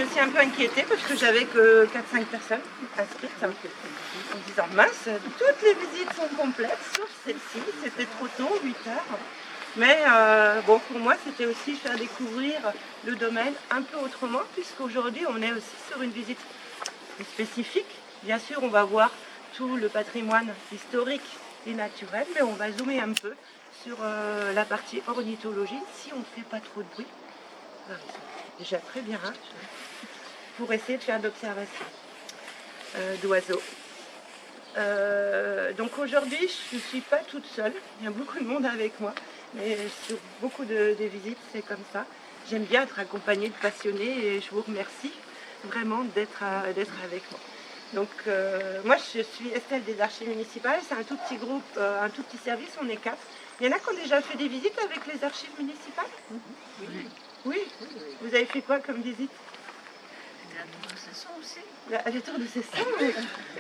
me suis un peu inquiétée parce que j'avais que 4-5 personnes inscrites, en me disant mince, toutes les visites sont complètes, sauf celle-ci, c'était trop tôt, 8 heures. Mais bon, pour moi, c'était aussi faire découvrir le domaine un peu autrement, puisqu'aujourd'hui, on est aussi sur une visite spécifique. Bien sûr, on va voir tout le patrimoine historique et naturel, mais on va zoomer un peu sur la partie ornithologie, si on ne fait pas trop de bruit. Déjà très bien, hein, pour essayer de faire d'observation d'oiseaux. Donc aujourd'hui, je ne suis pas toute seule, il y a beaucoup de monde avec moi, mais sur beaucoup de visites, c'est comme ça. J'aime bien être accompagnée de passionnés et je vous remercie vraiment d'être avec moi. Donc moi, je suis Estelle des Archives municipales, c'est un tout petit groupe, un tout petit service, on est 4. Il y en a qui ont déjà fait des visites avec les archives municipales? Oui. Oui. Vous avez fait quoi comme visite? La tour de Cesson aussi. La tour de Cesson, oui.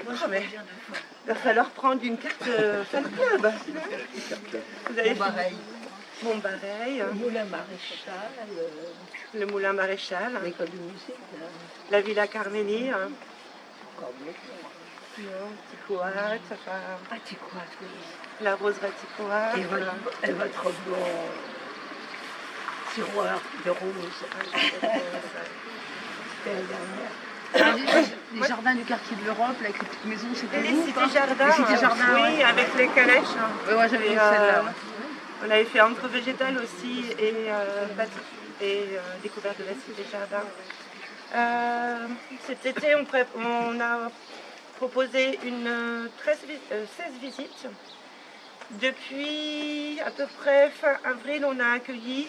Moi, il va falloir prendre une carte fan club. Vous avez Pareil. Montbareil. Le moulin maréchal. Le moulin maréchal. L'école de musique. La Villa Carmélie. Encore beaucoup. Non, Ticoat, enfin... Ah, Ticoat, oui. La roseraie Ticoat. Et votre beau tiroir de roses. C'était la dernière. Les jardins du quartier de l'Europe, avec les petites maisons, c'était Les vous, cités-jardins. Les cités-jardins, oui, ouais. avec les calèches. Oui, ouais, j'avais vu celle-là. On avait fait entre végétal aussi et découverte de la cité-jardin. Cet été, on a proposé 16 visites. Depuis à peu près fin avril, on a accueilli,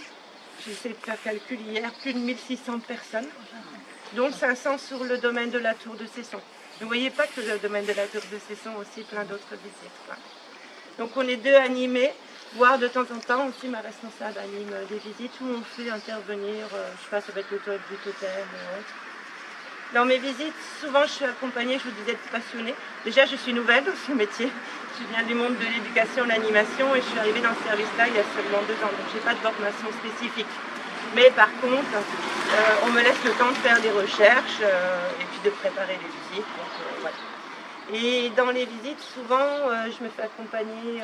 j'ai essayé de faire calcul hier, plus de 1600 personnes, dont 500 sur le domaine de la tour de Cesson. Vous ne voyez pas que le domaine de la tour de Cesson, aussi plein d'autres visites. Donc on est 2 animés, voire de temps en temps aussi ma responsable anime des visites où on fait intervenir, je sais pas, ça va être le totem ou autre. Dans mes visites, souvent je suis accompagnée, je vous disais, de passionnés. Déjà, je suis nouvelle dans ce métier. Je viens du monde de l'éducation, de l'animation et je suis arrivée dans ce service-là il y a seulement 2 ans. Donc, je n'ai pas de formation spécifique. Mais par contre, on me laisse le temps de faire des recherches et puis de préparer les visites. Donc, voilà. Et dans les visites, souvent, je me fais accompagner.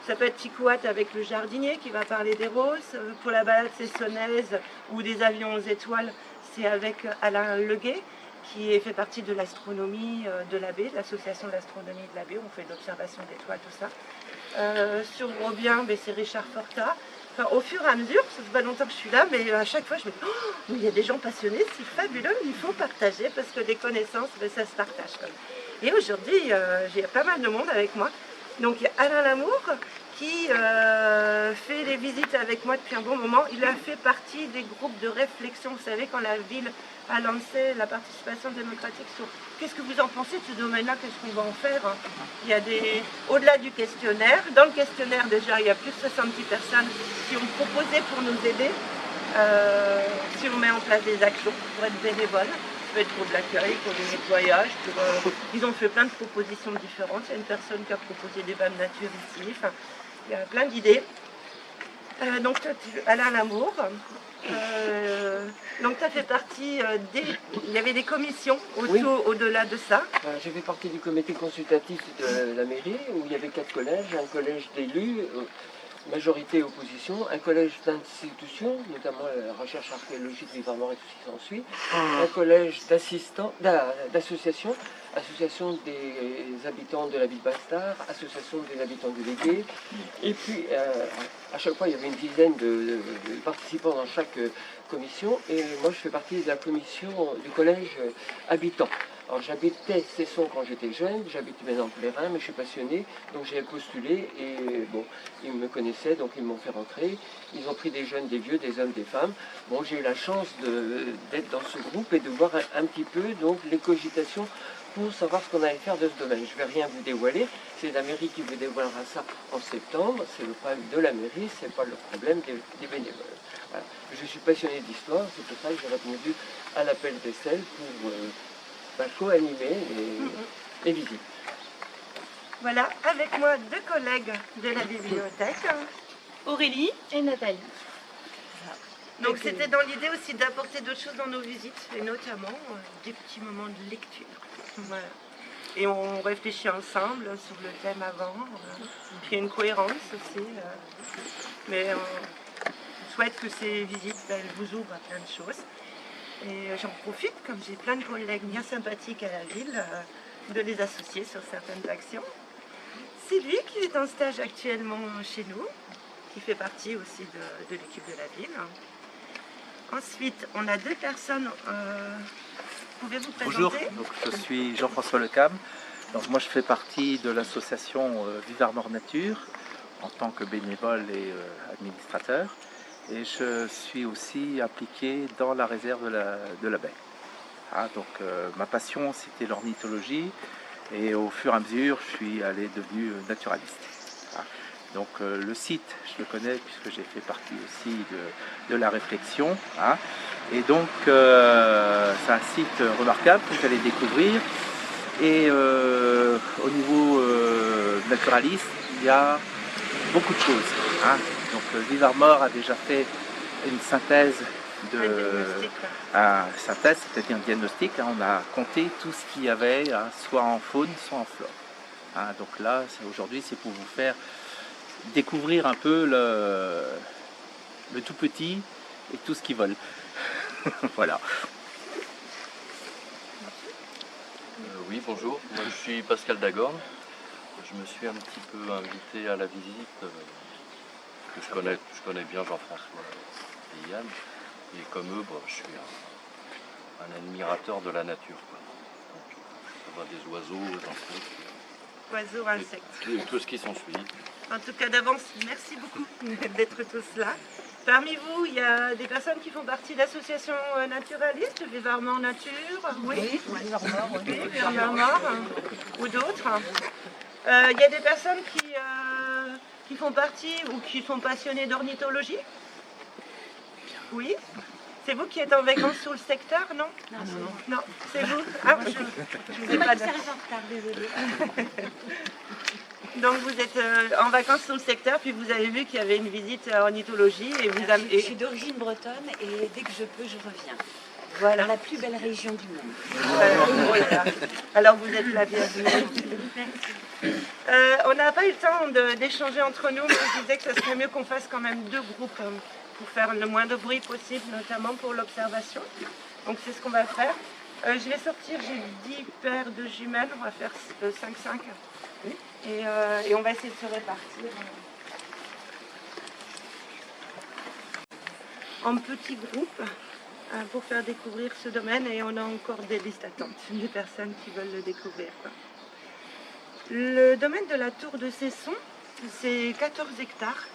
Ça peut être Ticoat avec le jardinier qui va parler des roses. Pour la balade cessonnaise ou des avions aux étoiles, c'est avec Alain Leguet, qui fait partie de l'astronomie de l'Abbé, l'association d'astronomie de l'Abbé. On fait de l'observation d'étoiles, tout ça. Sur Grosbien, c'est Richard Forta. Enfin, au fur et à mesure, ça fait pas longtemps que je suis là, mais à chaque fois, je me dis, oh, il y a des gens passionnés, c'est fabuleux, il faut partager, parce que des connaissances, ça se partage. Et aujourd'hui, j'ai pas mal de monde avec moi. Donc, il y a Alain Lamour, qui fait les visites avec moi depuis un bon moment. Il a fait partie des groupes de réflexion. Vous savez, quand la ville a lancé la participation démocratique sur qu'est-ce que vous en pensez de ce domaine-là, qu'est-ce qu'on va en faire. Il y a au-delà du questionnaire, dans le questionnaire déjà, il y a plus de 70 personnes qui ont proposé pour nous aider, si on met en place des actions pour être bénévoles. Ça peut être pour de l'accueil, pour du nettoyage, ils ont fait plein de propositions différentes. Il y a une personne qui a proposé des bains de nature ici. Enfin, il y a plein d'idées. Donc, Alain Lamour. Donc, tu as fait partie Il y avait des commissions au-delà de ça. J'ai fait partie du comité consultatif de la mairie où il y avait 4 collèges, un collège d'élus, majorité opposition, un collège d'institutions, notamment la recherche archéologique, l'Ivre-Mort et tout ce qui s'ensuit, un collège d'associations, association des habitants de la ville Bastard, association des habitants du Légué, et puis à chaque fois il y avait une dizaine de participants dans chaque commission, et moi je fais partie de la commission du collège habitant. Alors j'habitais Cesson quand j'étais jeune, j'habite maintenant Plérin, mais je suis passionné, donc j'ai postulé et bon, ils me connaissaient, donc ils m'ont fait rentrer. Ils ont pris des jeunes, des vieux, des hommes, des femmes. Bon, j'ai eu la chance d'être dans ce groupe et de voir un petit peu donc les cogitations pour savoir ce qu'on allait faire de ce domaine. Je ne vais rien vous dévoiler, c'est la mairie qui vous dévoilera ça en septembre, c'est le problème de la mairie, c'est pas le problème des bénévoles. Voilà. Je suis passionné d'histoire, c'est pour ça que j'ai répondu à l'appel d'Estelle pour co-animer les visites. Voilà, avec moi 2 collègues de la bibliothèque, Aurélie et Nathalie. Donc c'était dans l'idée aussi d'apporter d'autres choses dans nos visites, et notamment des petits moments de lecture. Voilà. Et on réfléchit ensemble sur le thème avant, puis il y a une cohérence aussi. Mais on souhaite que ces visites, elles vous ouvrent à plein de choses. Et j'en profite, comme j'ai plein de collègues bien sympathiques à la ville, de les associer sur certaines actions. C'est lui qui est en stage actuellement chez nous, qui fait partie aussi de l'équipe de la ville. Ensuite, on a 2 personnes. Pouvez-vous présenter? Bonjour, donc, je suis Jean-François Lecam. Donc, moi, je fais partie de l'association Vive Armor Nature en tant que bénévole et administrateur. Et je suis aussi impliqué dans la réserve de la baie. Donc, ma passion, c'était l'ornithologie. Et au fur et à mesure, je suis devenu naturaliste. Donc le site, je le connais puisque j'ai fait partie aussi de la réflexion. Et donc c'est un site remarquable que vous allez découvrir. Et au niveau naturaliste, il y a beaucoup de choses. Donc Vive Armor a déjà fait une synthèse c'est-à-dire un diagnostic. On a compté tout ce qu'il y avait, soit en faune, soit en flore. Donc là, aujourd'hui, c'est pour vous faire découvrir un peu le tout petit et tout ce qui vole. Voilà. Oui, bonjour, moi je suis Pascal Dagorn. Je me suis un petit peu invité à la visite, que je connais bien Jean-François et Yann. Et comme eux, je suis un admirateur de la nature. Donc, ça va des oiseaux aux insectes. Oiseaux, insectes. Et tout ce qui s'ensuit. En tout cas, d'avance, merci beaucoup d'être tous là. Parmi vous, il y a des personnes qui font partie de l'association naturaliste, Vive Armor Nature. Oui, Vive Armor, ou d'autres. Il y a des personnes qui font partie ou qui sont passionnées d'ornithologie. Oui. C'est vous qui êtes en vacances sur le secteur, non? Non, c'est vous. Je vous ai pas dit. Désolée. Donc vous êtes en vacances sur le secteur, puis vous avez vu qu'il y avait une visite ornithologie et vous avez... Je suis d'origine bretonne et dès que je peux, je reviens. Voilà. Dans la plus belle région du monde. Voilà. Alors vous êtes la bienvenue. On n'a pas eu le temps d'échanger entre nous, mais je disais que ce serait mieux qu'on fasse quand même 2 groupes pour faire le moins de bruit possible, notamment pour l'observation. Donc c'est ce qu'on va faire. Je vais sortir, j'ai 10 paires de jumelles, on va faire 5-5. Et on va essayer de se répartir en petits groupes pour faire découvrir ce domaine, et on a encore des listes d'attente de personnes qui veulent le découvrir. Le domaine de la Tour de Cesson, c'est 14 hectares.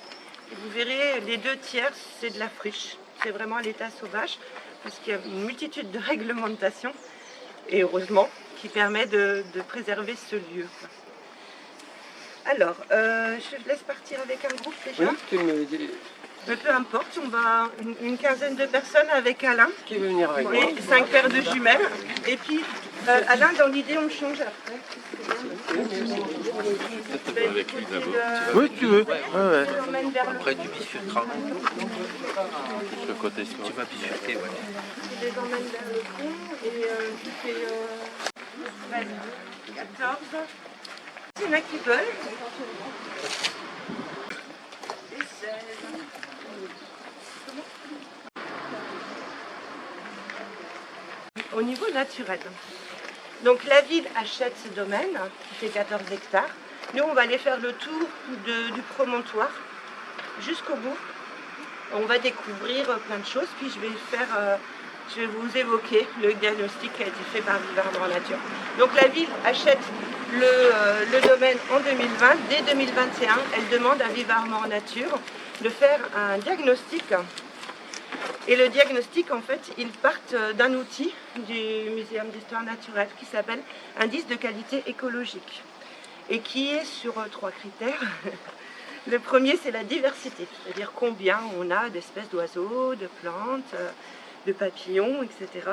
Et vous verrez, les 2 tiers, c'est de la friche. C'est vraiment à l'état sauvage, parce qu'il y a une multitude de réglementations, et heureusement, qui permet de préserver ce lieu. Alors, je laisse partir avec un groupe déjà. Oui, tu me dis... Mais peu importe, on va une quinzaine de personnes avec Alain. Qui veut venir avec moi? Et 5 paires de jumelles. Et puis, Alain, dans l'idée, on change après. Avec lui d'abord. Oui, tu veux. Après, tu bifurqueras. Le côté sur. Tu vas bifurquer, ouais. Tu les emmènes vers le fond et tu fais 14. Il y en a qui veulent. Et 16. Au niveau naturel. Donc la ville achète ce domaine, qui fait 14 hectares. Nous, on va aller faire le tour du promontoire jusqu'au bout. On va découvrir plein de choses, puis je vais vous évoquer le diagnostic qui a été fait par Vive Armor Nature. Donc la ville achète le domaine en 2020. Dès 2021, elle demande à Vive Armor Nature de faire un diagnostic. Et le diagnostic, en fait, ils partent d'un outil du Muséum d'Histoire Naturelle qui s'appelle Indice de qualité écologique et qui est sur 3 critères. Le premier, c'est la diversité, c'est-à-dire combien on a d'espèces d'oiseaux, de plantes, de papillons, etc.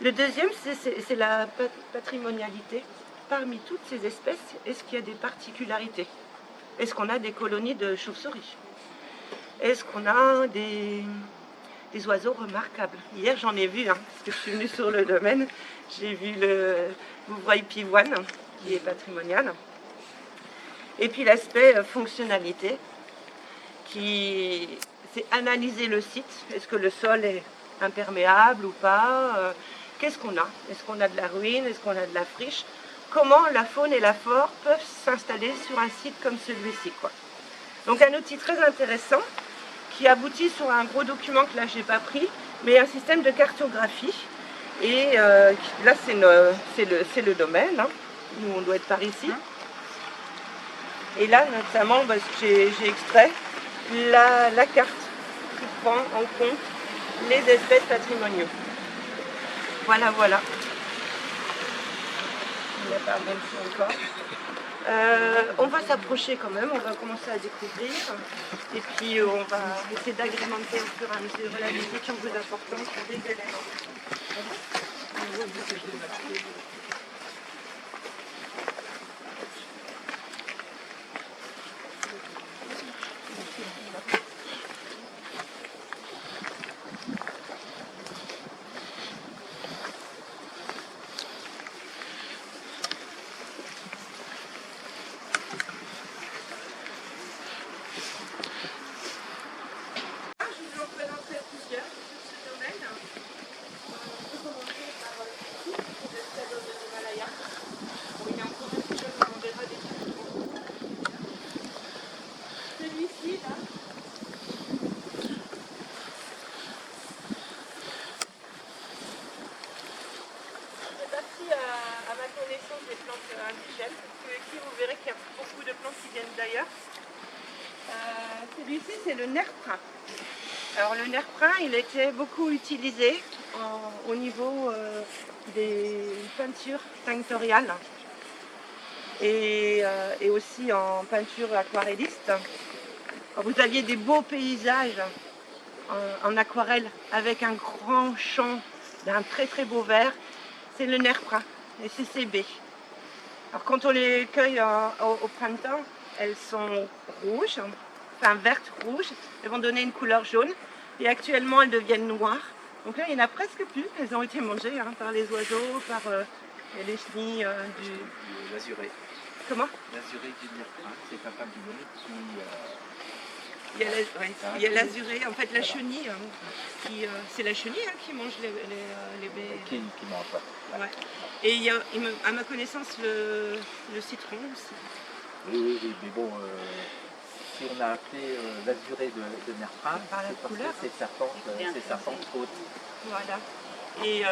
Le deuxième, c'est la patrimonialité. Parmi toutes ces espèces, est-ce qu'il y a des particularités? Est-ce qu'on a des colonies de chauves-souris? Est-ce qu'on a des des oiseaux remarquables. Hier, j'en ai vu, parce que je suis venue sur le domaine, j'ai vu le Vouvray pivoine, qui est patrimonial. Et puis l'aspect fonctionnalité, c'est analyser le site. Est-ce que le sol est imperméable ou pas? Qu'est-ce qu'on a? Est-ce qu'on a de la ruine? Est-ce qu'on a de la friche? Comment la faune et la flore peuvent s'installer sur un site comme celui-ci, quoi. Donc un outil très intéressant qui aboutit sur un gros document que là j'ai pas pris, mais un système de cartographie. Et là c'est le domaine, hein. Nous on doit être par ici. Et là notamment j'ai extrait la carte qui prend en compte les espèces patrimoniaux. Voilà. Il n'y a pas même encore. On va s'approcher quand même, on va commencer à découvrir et puis on va essayer d'agrémenter au fur et à mesure la visite en vous apportant des éléments. À ma connaissance des plantes indigènes, parce que ici vous verrez qu'il y a beaucoup de plantes qui viennent d'ailleurs. Celui-ci c'est le nerf prin. Alors le nerf prin il était beaucoup utilisé au niveau des peintures tinctoriales et aussi en peinture aquarelliste. Alors, vous aviez des beaux paysages en aquarelle avec un grand champ d'un très très beau vert. C'est le nerf prin, les CCB. Alors quand on les cueille au printemps, elles sont rouges, enfin vertes rouges, elles vont donner une couleur jaune et actuellement elles deviennent noires. Donc là il n'y en a presque plus, elles ont été mangées par les oiseaux, par les chenilles du... L'azuré. Comment? L'azuré du nerf prin, c'est un papillon qui... Il y a l'azuré, en fait la chenille, c'est la chenille qui mange les baies. Qui mange pas. Ouais. Et il y a, à ma connaissance, le citron aussi. Oui, mais bon, si on a appelé l'azuré de nerf prin, Par la c'est parce couleur. que c'est sa forme haute. Voilà. Et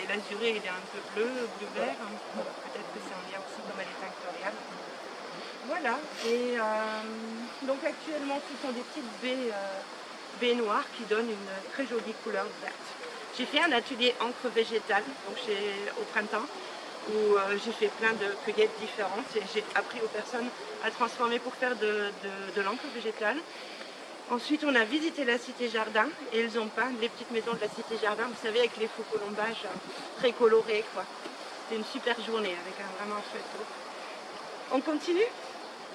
l'azuré, il est un peu bleu vert. Peut-être que c'est en lien aussi comme elle est tinctoriale. Voilà. Et donc actuellement, ce sont des petites baies noires qui donnent une très jolie couleur verte. J'ai fait un atelier encre végétale donc au printemps où j'ai fait plein de cueillettes différentes et j'ai appris aux personnes à transformer pour faire de l'encre végétale. Ensuite, on a visité la cité jardin et ils ont peint les petites maisons de la cité jardin, vous savez, avec les faux colombages très colorés, quoi. C'était une super journée avec vraiment un chouette groupe. On continue?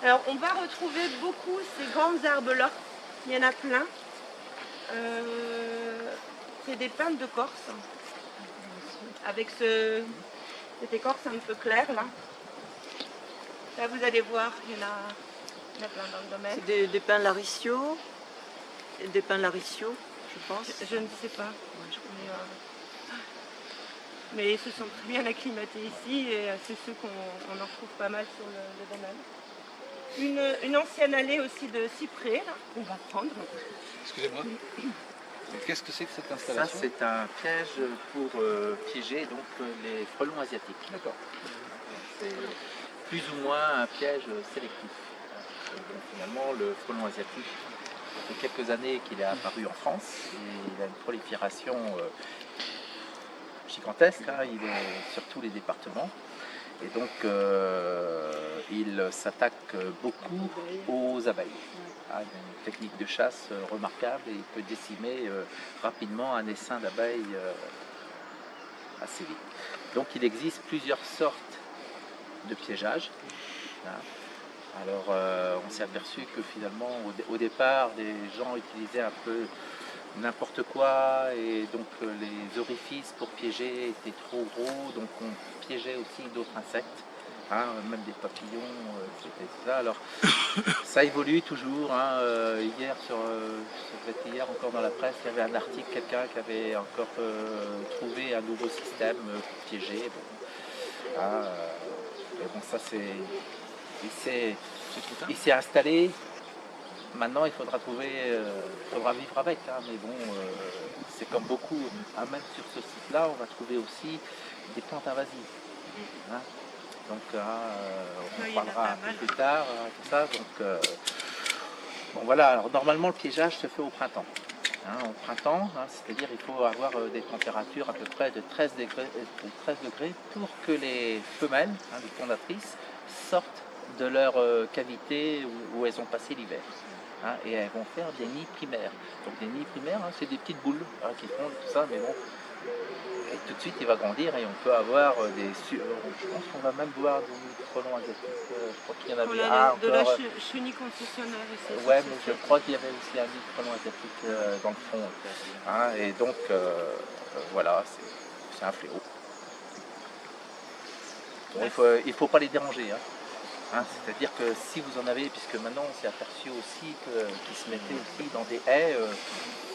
Alors, on va retrouver beaucoup ces grands arbres-là. Il y en a plein. C'est des pins de Corse, avec cette écorce un peu claire là. Là vous allez voir, il y en a plein dans le domaine. C'est des pins Laricio, je pense. Je ne sais pas. Mais ils se sont bien acclimatés ici et c'est ceux qu'on en trouve pas mal sur le domaine. Une ancienne allée aussi de cyprès, là, qu'on va prendre. Excusez-moi. Qu'est-ce que c'est que cette Ça, installation? c'est un piège pour piéger donc, les frelons asiatiques. D'accord. C'est plus ou moins un piège sélectif. Donc, finalement, le frelon asiatique, ça fait quelques années qu'il est apparu en France et il a une prolifération gigantesque. Il est sur tous les départements. Et donc, il s'attaque beaucoup aux abeilles. Il a une technique de chasse remarquable et il peut décimer rapidement un essaim d'abeilles assez vite. Donc, il existe plusieurs sortes de piégeage. Alors, on s'est aperçu que finalement, au départ, les gens utilisaient un peu n'importe quoi, et donc les orifices pour piéger étaient trop gros, donc on piégeait aussi d'autres insectes, hein, même des papillons, c'était ça. Alors ça évolue toujours, hein. Hier, ça devait être hier encore dans la presse, il y avait un article, quelqu'un qui avait encore trouvé un nouveau système pour piéger. Bon, hein, mais bon, ça c'est... Il s'est installé. Maintenant, il faudra vivre avec, hein, mais bon, c'est comme beaucoup, hein, même sur ce site-là, on va trouver aussi des plantes invasives. Hein. Donc, on en parlera un peu plus tard, tout ça. Donc, bon, voilà. Alors, normalement, le piégeage se fait au printemps. Hein, au printemps, hein, c'est-à-dire il faut avoir des températures à peu près de 13 degrés pour que les femelles, hein, les fondatrices, sortent de leur cavité où elles ont passé l'hiver. Hein, et elles vont faire des nids primaires. Donc des nids primaires, hein, c'est des petites boules, hein, qui font tout ça, mais bon, et tout de suite il va grandir et on peut avoir je pense qu'on va même voir des nids frelons asiatiques, je crois qu'il y en avait un de la encore. chenille concessionnaire ici. Ouais, mais je crois qu'il y avait aussi un nid de frelons asiatique dans le fond. Hein, et donc, voilà, c'est un fléau. Bon, il faut pas les déranger. Hein. Hein, c'est-à-dire que si vous en avez, puisque maintenant on s'est aperçu aussi qu'ils se mettaient aussi dans des haies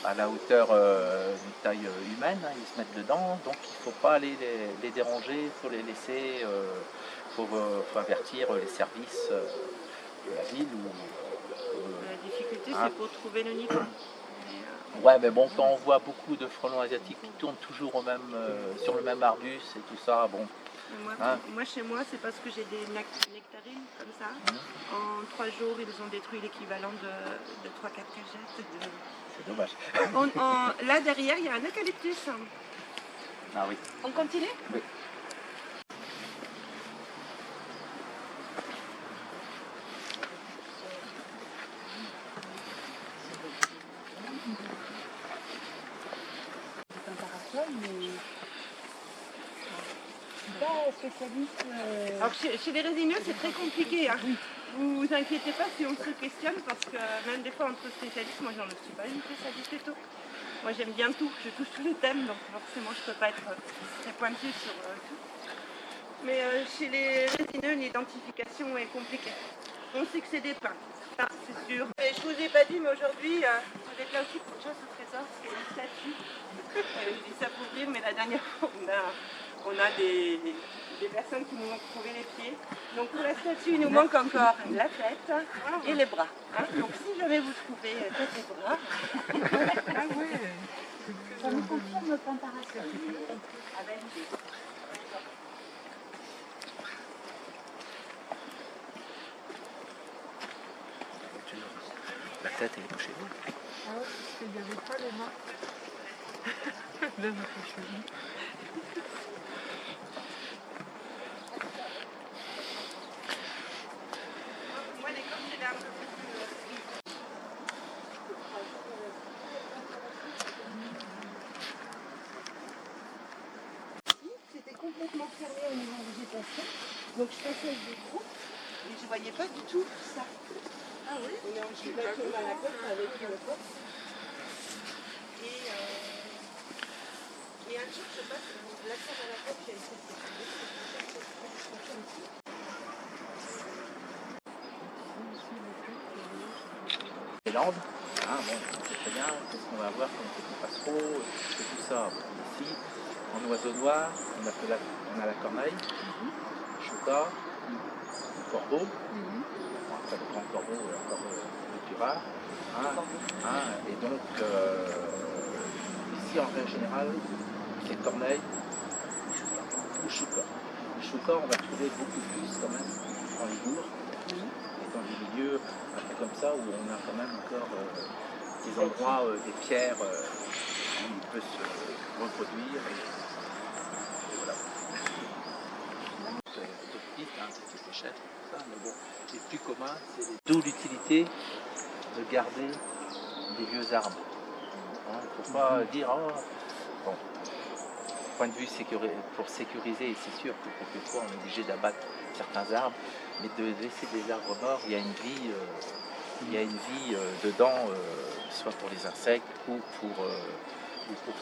à la hauteur d'une taille humaine, hein, ils se mettent dedans, donc il ne faut pas les déranger, il faut les laisser, faut avertir les services de la ville. La difficulté, hein. c'est pour trouver le niveau. Ouais, mais bon, quand on voit beaucoup de frelons asiatiques qui tournent toujours sur le même arbuste et tout ça, bon. Moi, chez moi, c'est parce que j'ai des nectarines comme ça. En 3 jours, ils ont détruit l'équivalent de 3-4 cagettes. C'est dommage. Là, derrière, il y a un eucalyptus. Ah oui. On continue? Oui. Alors chez les résineux, c'est très compliqué. Hein. Vous vous inquiétez pas si on se questionne, parce que même des fois entre spécialistes, moi j'en suis pas une spécialiste et tout. Moi j'aime bien tout, je touche tous les thèmes, donc forcément je peux pas être très pointue sur tout. Mais chez les résineux, l'identification est compliquée. On sait que c'est des pins, ça c'est sûr. Et je vous ai pas dit, mais aujourd'hui, vous êtes là aussi pour chasse au trésor, c'est une statue. Je dis ça pour dire, mais la dernière fois, on a des personnes qui nous ont trouvé les pieds. Donc pour la statue, il nous manque encore la tête et les bras. Hein. Donc si jamais vous trouvez tête et bras... Ah ouais. Ça nous confirme le Pantaracum. La tête elle est couchée. Ah ouais, parce qu'il n'y avait pas les mains. De notre cheville. Moi, les cornes, c'est un peu plus... C'était complètement fermé au niveau végétation. Donc je passais avec des groupes et je ne voyais pas du tout ça. Ah oui? On est en dessous de la tour à la côte avec le pop. Et un jour, je passe la tour à la côte, il y a une Les Landes, hein, bon, on sait très bien qu'est-ce qu'on va avoir comme petit passereau, et tout ça. Bon, ici, en oiseau noir, on a la corneille, le chouka, le corbeau, bon, après le grand corbeau est encore le plus rare. Hein, et donc, ici en règle générale, c'est corneille ou chouka. Le chouka, on va trouver beaucoup plus quand même dans les bourgs. Et dans des milieux un peu comme ça où on a quand même encore des endroits, des pierres où il peut se reproduire. Et voilà. C'est d'autres pistes, hein, c'est des pêchettes, tout ça, mais bon, les plus communs, c'est d'où l'utilité de garder des vieux arbres. Il ne faut pas dire, oh, bon, point de vue pour sécuriser, c'est sûr que quelquefois on est obligé d'abattre certains arbres, mais de laisser des arbres morts, il y a une vie il y a une vie dedans, soit pour les insectes ou pour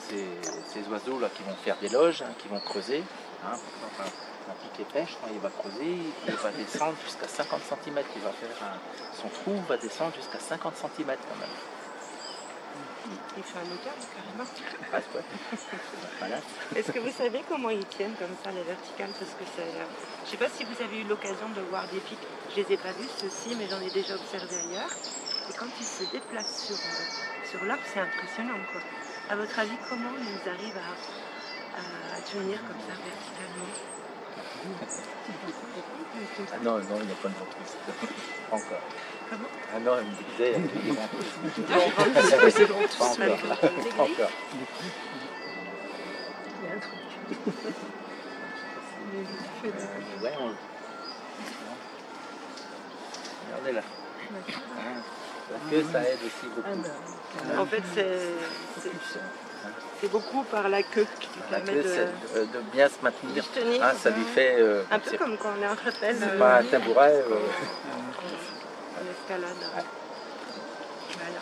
ces oiseaux-là qui vont faire des loges, hein, qui vont creuser. Hein. Par exemple, un piquet pêche, quand il va creuser, il va descendre jusqu'à 50 cm. Il va faire son trou va descendre jusqu'à 50 cm quand même. Il fait un hauteur carrément. Presque, ouais. Voilà. Est-ce que vous savez comment ils tiennent comme ça les verticales? Parce que c'est... Je ne sais pas si vous avez eu l'occasion de voir des pics. Je ne les ai pas vus ceux-ci, mais j'en ai déjà observé ailleurs. Et quand ils se déplacent sur l'arbre, c'est impressionnant, quoi. À votre avis, comment ils arrivent à tenir comme ça verticalement? Ah non, il n'y a pas de ventouse. Encore. Comment? Ah non, il me disait, il y a des ventouses. Pas encore. Pas encore. Ouais, regardez là. Hein, la queue, ça aide aussi beaucoup. En fait, c'est beaucoup par la queue qui La permet queue, c'est de bien se maintenir. de se tenir. Hein, ça lui fait... Un peu comme quand on est en rappel. c'est pas un tabouret. En escalade. Ouais. Voilà.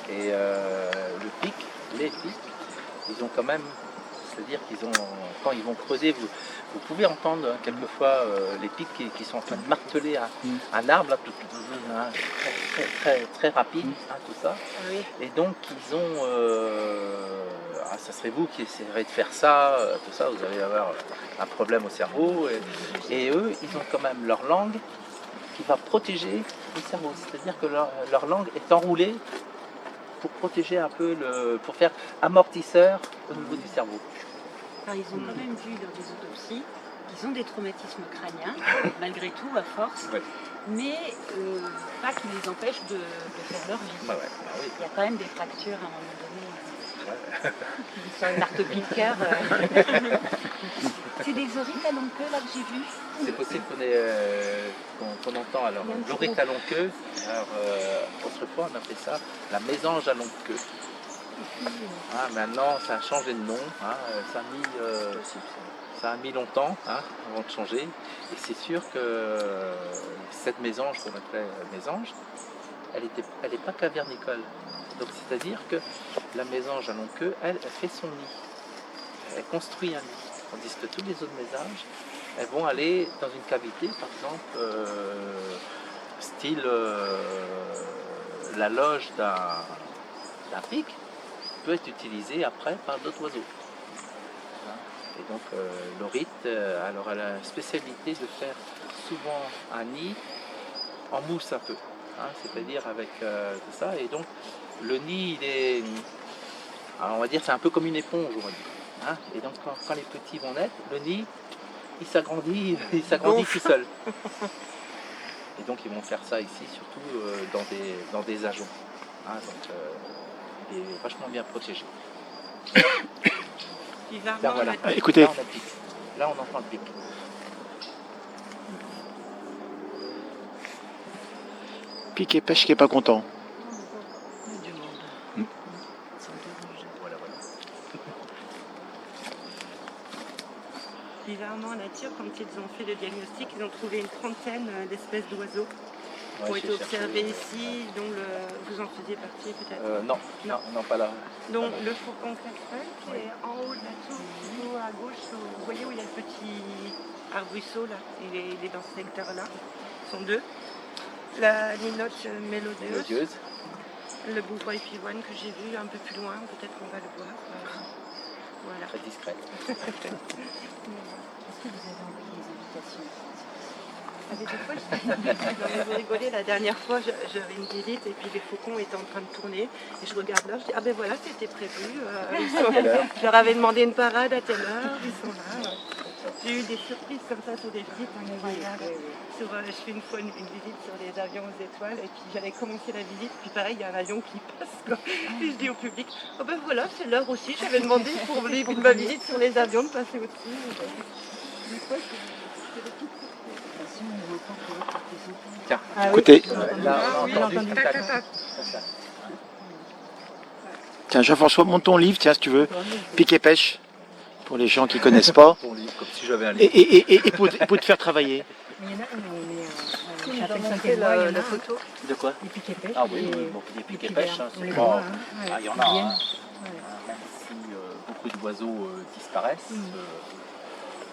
Et le pic, les pics, ils ont quand même, c'est-à-dire qu'ils ont, quand ils vont creuser, vous pouvez entendre hein, quelquefois les pics qui sont en train de marteler un arbre, là, hein, très rapide, hein, tout ça. Oui. Et donc ils ont, ça serait vous qui essayerez de faire ça, tout ça, vous allez avoir un problème au cerveau. Et eux, ils ont quand même leur langue qui va protéger le cerveau, c'est-à-dire que leur langue est enroulée pour protéger un peu, pour faire amortisseur au niveau du cerveau. Alors, ils ont quand même vu lors des autopsies qu'ils ont des traumatismes crâniens, malgré tout, à force, Ouais. mais pas qui les empêchent de faire leur vie. Bah ouais, bah oui. Il y a quand même des fractures à un moment donné. Ouais. Ils sont une marteau-piqueur. C'est des orites à longue queue là que j'ai vu. C'est possible qu'on entend alors l'orite à longue queue. Alors autrefois on appelait ça la mésange à longue queue. Ah, maintenant ça a changé de nom. Hein, ça a mis longtemps hein, avant de changer. Et c'est sûr que cette mésange qu'on appelait mésange, elle n'est pas cavernicole. Donc c'est-à-dire que la mésange à longue queue, elle fait son nid. Elle construit un nid. Tandis que tous les autres mésanges, elles vont aller dans une cavité, par exemple, style la loge d'un pic peut être utilisée après par d'autres oiseaux. Et donc l'orite, alors elle a la spécialité de faire souvent un nid en mousse un peu, hein, c'est-à-dire avec tout ça. Et donc le nid, il est, alors, on va dire, c'est un peu comme une éponge, on va dire. Hein, et donc quand les petits vont naître, le nid, il s'agrandit tout seul. Et donc ils vont faire ça ici, surtout dans des ajoncs. Hein, donc il est vachement bien protégé. Là, voilà. Écoutez. Là, on a le pic. Là, on entend le pic. Pic et pêche qui est pas content. Du monde. Sans déranger. Voilà, voilà. Bizarrement, en nature, quand ils ont fait le diagnostic, ils ont trouvé une trentaine d'espèces d'oiseaux qui ont été observées ici, dont vous en faisiez partie peut-être. Non, pas là. Donc le faucon crespin qui est en haut de la tour, tout à gauche, vous voyez où il y a le petit arbrisseau là, il est dans ce secteur-là. Ce sont deux. La linotte mélodieuse, le bourgeois pivoine que j'ai vu un peu plus loin, peut-être qu'on va le voir. Voilà. Très discrète. Est-ce que vous avez envoyé les invitations? Des fois, vous rigolez, la dernière fois j'avais une visite et puis les faucons étaient en train de tourner et je regarde l'heure, je dis ah ben voilà c'était prévu, je leur avais demandé une parade à telle heure, ils sont là. J'ai eu des surprises comme ça sur des visites incroyables. Je fais une fois une visite sur les avions aux étoiles et puis j'avais commencé la visite, puis pareil il y a un avion qui passe quoi. Puis je dis au public, oh ben voilà c'est l'heure aussi, j'avais demandé pour le début de ma visite sur les avions de passer au-dessus. Des fois, c'est des petites Tiens, Écoutez, là, on a entendu. tiens Jean-François, monte ton livre, tiens si tu veux. Pic et pêche, pour les gens qui ne connaissent pas. Ton livre, comme si j'avais un livre. Et pour te faire travailler. Il y en a, on est s'appelle montrer Saint-Éloi, il y en la a, photo. De quoi? les piques et pêches. Ah oui, et- bon, des piques et puis pêches, vers- hein, on c'est les pas... voit, hein, ouais, Ah, il y en ils a, viennent. hein. Ouais. Même si beaucoup d'oiseaux disparaissent,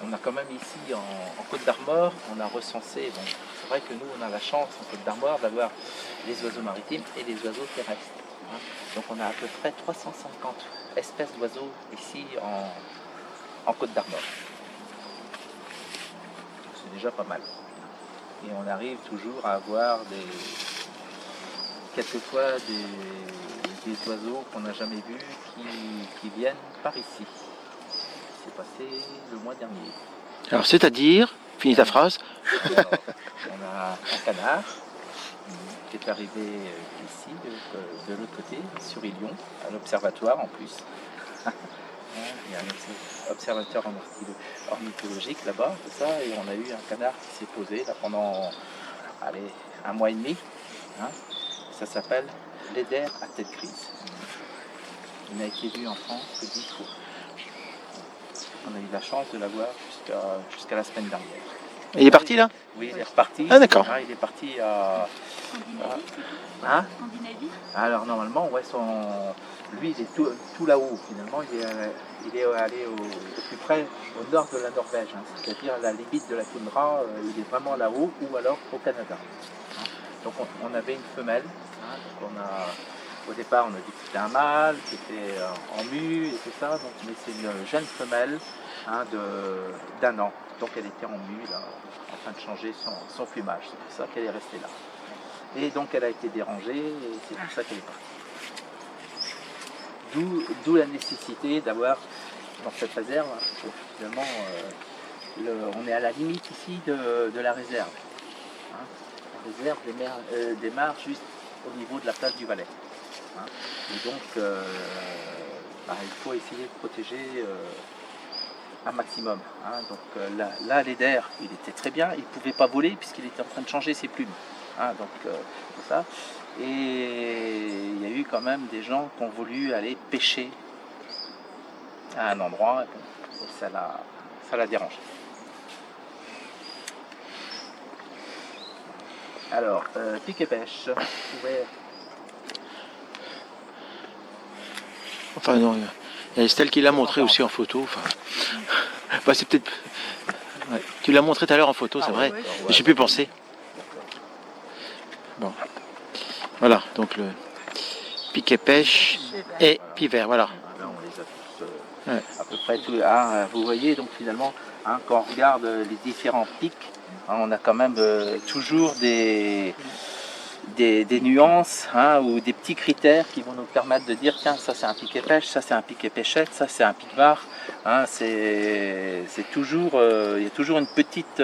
on a quand même ici en Côte d'Armor, on a recensé, bon, c'est vrai que nous on a la chance en Côte d'Armor d'avoir les oiseaux maritimes et les oiseaux terrestres. Hein. Donc on a à peu près 350 espèces d'oiseaux ici en Côte d'Armor. C'est déjà pas mal. Et on arrive toujours à avoir quelquefois des oiseaux qu'on n'a jamais vus qui viennent par ici. C'est passé le mois dernier. Alors, c'est-à-dire, finis ta phrase. Alors, on a un canard qui est arrivé ici, de l'autre côté, sur Ilion, à l'observatoire en plus. Il y a un observateur ornithologique là-bas, tout ça, et on a eu un canard qui s'est posé là, pendant un mois et demi. Hein. Ça s'appelle l'eider à tête grise. Il n'a été vu en France que 10 fois. On a eu la chance de l'avoir jusqu'à la semaine dernière. Et il est parti, là? Oui, il est reparti. Ah, d'accord. Ah, il est parti à... Hein? Alors normalement, ouais, lui il est tout là-haut. Finalement, il est allé au plus près, au nord de la Norvège, hein. C'est-à-dire à la limite de la toundra, il est vraiment là-haut, ou alors au Canada. Hein. Donc on avait une femelle. Hein, donc au départ, on a dit que c'était un mâle, qui était en mue et tout ça. Donc, mais c'est une jeune femelle, hein, d'1 an. Donc elle était en mue, là, en train de changer son plumage. C'est pour ça qu'elle est restée là. Et donc elle a été dérangée et c'est pour ça qu'elle est partie. D'où la nécessité d'avoir dans cette réserve, parce que finalement on est à la limite ici de la réserve. Hein. La réserve démarre juste au niveau de la place du Valais. Hein. Et donc il faut essayer de protéger un maximum. Hein. Donc là l'eider, il était très bien, il ne pouvait pas voler puisqu'il était en train de changer ses plumes. Hein, donc tout ça. Et il y a eu quand même des gens qui ont voulu aller pêcher à un endroit et ça l'a dérangé. Alors, pique et pêche. Ouais. Enfin, non, il y a Estelle qui l'a montré aussi en photo. Enfin, bah, c'est peut-être... Ouais. Tu l'as montré tout à l'heure en photo, c'est vrai. Mais j'ai pu penser. Bon. Voilà, donc le pique et pêche et pivert, voilà. Là, on les a tous à peu près tous. Hein, vous voyez, donc finalement, hein, quand on regarde les différents pics, hein, on a quand même toujours des nuances, hein, ou des petits critères qui vont nous permettre de dire tiens, ça c'est un pique et pêche, ça c'est un pique et pêchette, ça c'est un pique bar. Hein, c'est toujours, il y a toujours une petite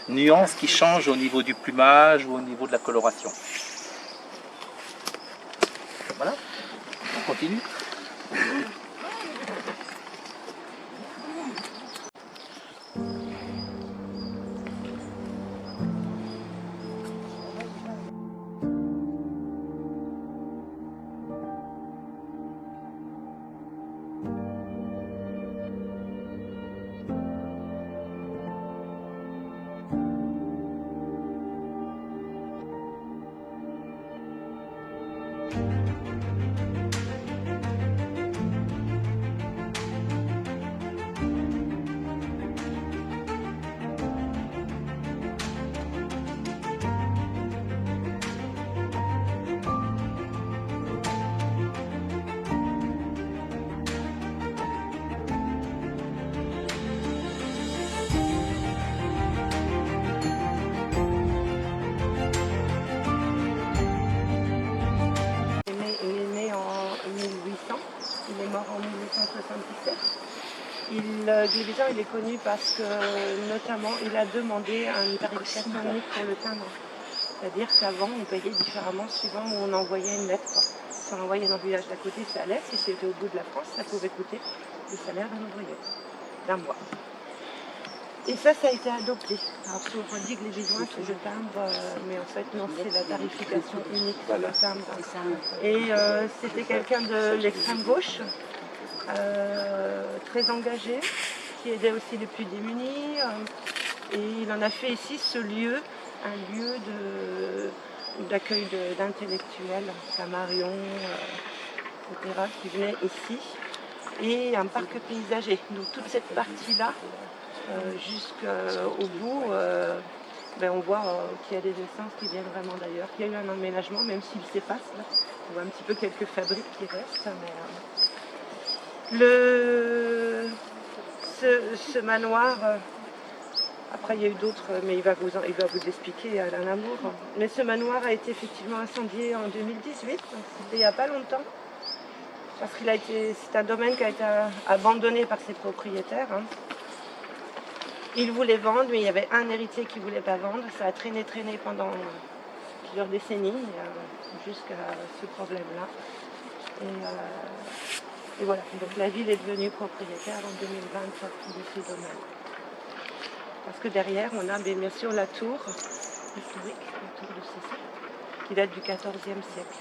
nuance qui change au niveau du plumage ou au niveau de la coloration. Voilà, on continue. Il est né en 1800, il est mort en 1877. Guévizan, il est connu parce que, notamment, il a demandé une tarification unique pour le timbre. C'est-à-dire qu'avant, on payait différemment suivant où on envoyait une lettre. Si on l'envoyait dans le village d'à côté, ça allait. Si c'était au bout de la France, ça pouvait coûter le salaire d'un ouvrier, d'un mois. Et ça a été adopté. Alors souvent on dit que les besoins c'est le timbre, mais en fait non, c'est la tarification unique pour le timbre. Et c'était quelqu'un de l'extrême gauche, très engagé, qui aidait aussi les plus démunis. Et il en a fait ici ce lieu un lieu d'accueil d'intellectuels, Camarion, etc., qui venaient ici, et un parc paysager. Donc toute cette partie-là, jusqu'au bout, on voit qu'il y a des essences qui viennent vraiment d'ailleurs, qu'il y a eu un emménagement, même s'il s'efface. Là. On voit un petit peu quelques fabriques qui restent. Mais, ce manoir, après il y a eu d'autres, mais il va vous l'expliquer, Alain Lamour. Mais ce manoir a été effectivement incendié en 2018, donc c'était il n'y a pas longtemps. Parce qu'il c'est un domaine qui a été abandonné par ses propriétaires. Hein. Ils voulaient vendre, mais il y avait un héritier qui ne voulait pas vendre. Ça a traîné pendant plusieurs décennies, jusqu'à ce problème-là. Et voilà, donc la ville est devenue propriétaire en 2020 de ce domaine. Parce que derrière, on a bien sûr la tour historique, la tour de Cesson, qui date du XIVe siècle.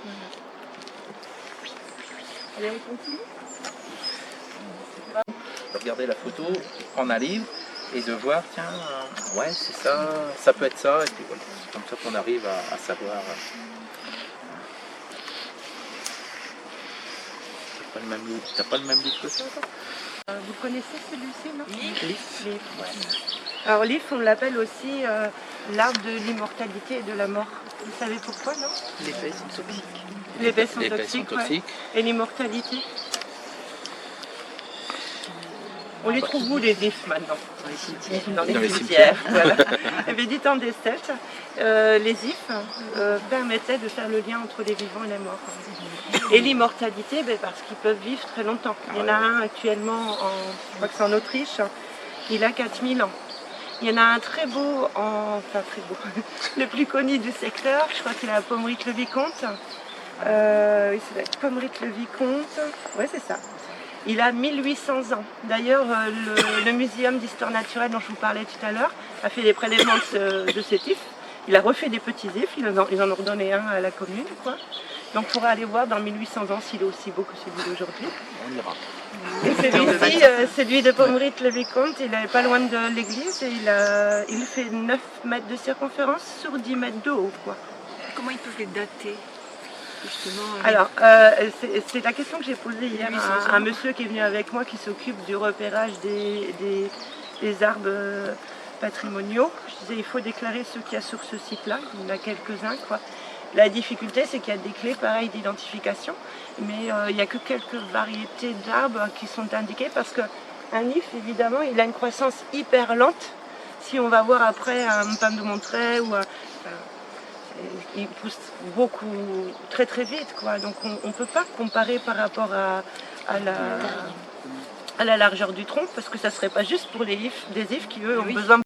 Voilà. Allez, on continue. De regarder la photo, prendre un livre et de voir, tiens, ouais, c'est ça, ça peut être ça, et puis voilà, c'est comme ça qu'on arrive à savoir. T'as pas le même livre que ça, toi? Vous connaissez celui-ci, non? L'IF. Ouais. Alors l'IF, on l'appelle aussi l'arbre de l'immortalité et de la mort. Vous savez pourquoi, non? Les baies sont toxiques. Les baies sont Les baies toxiques, sont toxiques. Ouais. Et l'immortalité? On les trouve où, les ifs, maintenant? Dans les cimetières. Voilà. Eh bien, du temps des Celtes, les ifs permettaient de faire le lien entre les vivants et les morts. Et l'immortalité, parce qu'ils peuvent vivre très longtemps. Il y en a un actuellement, je crois que c'est en Autriche, il a 4000 ans. Il y en a un très beau, enfin très beau, le plus connu du secteur, je crois qu'il est à Pommery-le-Vicomte. Oui, c'est Pommery-le-Vicomte, oui c'est ça. Il a 1800 ans. D'ailleurs, le Muséum d'histoire naturelle dont je vous parlais tout à l'heure a fait des prélèvements de cet if. Il a refait des petits ifs, ils en ont redonné un à la commune, quoi. Donc on pourra aller voir dans 1800 ans s'il est aussi beau que celui d'aujourd'hui. On ira. Et celui-ci, celui de Pommery-le-Vicomte, il est pas loin de l'église et il fait 9 mètres de circonférence sur 10 mètres de haut, quoi. Comment ils peuvent les dater justement? Alors, c'est la question que j'ai posée hier à un monsieur qui est venu avec moi qui s'occupe du repérage des arbres patrimoniaux. Je disais, il faut déclarer ceux qu'il y a sur ce site-là, il y en a quelques-uns, quoi. La difficulté, c'est qu'il y a des clés pareilles d'identification, mais il n'y a que quelques variétés d'arbres qui sont indiquées parce qu'un if, évidemment, il a une croissance hyper lente. Si on va voir après un pin de Monterey ou il pousse beaucoup, très très vite, quoi. Donc on ne peut pas comparer par rapport à la largeur du tronc, parce que ça ne serait pas juste pour des ifs qui, eux, ont besoin.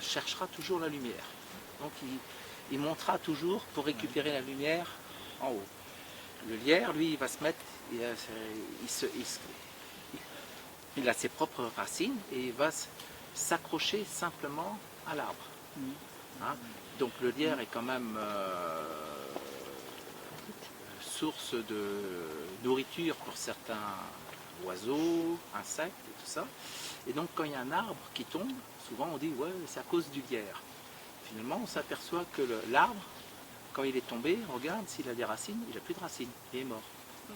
Cherchera toujours la lumière. Donc il montera toujours pour récupérer la lumière en haut. Le lierre, lui, il va se mettre, il a ses propres racines et il va s'accrocher simplement à l'arbre. Hein? Donc le lierre est quand même source de nourriture pour certains oiseaux, insectes et tout ça. Et donc quand il y a un arbre qui tombe, souvent on dit ouais c'est à cause du lierre. finalement, on s'aperçoit que l'arbre, quand il est tombé, regarde, s'il a des racines, il n'a plus de racines, il est mort.